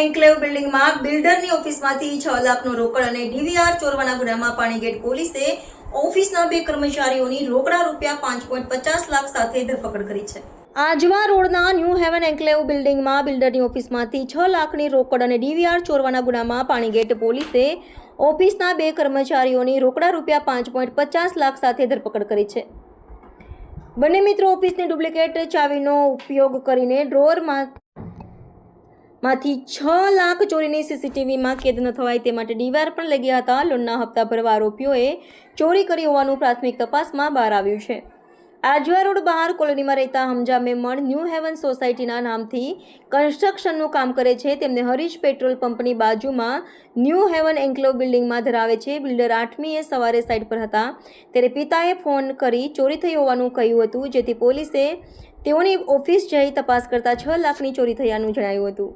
Enclave બિલ્ડિંગમાં બિલ્ડરની ઓફિસમાંથી 6 લાખનો રોકડ અને ડીવીઆર ચોરવાના ગુનામાં પાણીગેટ પોલીસે ઓફિસના 2 કર્મચારીઓની રોકડા રૂપિયા 5.50 લાખ સાથે ધરપકડ કરી છે। આજવા રોડના ન્યૂ હેવન એન્કલેવ બિલ્ડિંગમાં બિલ્ડરની ઓફિસમાંથી 6 લાખની રોકડ અને ડીવીઆર ચોરવાના ગુનામાં પાણીગેટ પોલીસે ઓફિસના 2 કર્મચારીઓની રોકડા રૂપિયા 5.50 લાખ સાથે ધરપકડ કરી છે। બંને મિત્રો ઓફિસની ડુપ્લિકેટ ચાવીનો ઉપયોગ કરીને ડ્રોઅરમાંથી 6 લાખ ચોરીની સીસીટીવીમાં કેદ ન થવાય તે માટે ડીવીઆર પણ લઈ ગયા હતા। લોનના હપ્તા ભરવા આરોપીઓએ ચોરી કરી હોવાનું પ્રાથમિક તપાસમાં બહાર આવ્યું છે। આજવા રોડ બહાર કોલોનીમાં રહેતા હમજા મેમણ ન્યૂ હેવન સોસાયટીના નામથી કન્સ્ટ્રક્શનનું કામ કરે છે। તેમને હરીશ પેટ્રોલ પંપની બાજુમાં ન્યૂ હેવન એન્કલેવ બિલ્ડિંગમાં ધરાવે છે। બિલ્ડર 8મીએ સવારે સાઇટ પર હતા ત્યારે પિતાએ ફોન કરી ચોરી થઈ હોવાનું કહ્યું હતું, જેથી પોલીસે તેઓની ઓફિસ જઈ તપાસ કરતા 6 લાખની ચોરી થયાનું જણાયું હતું।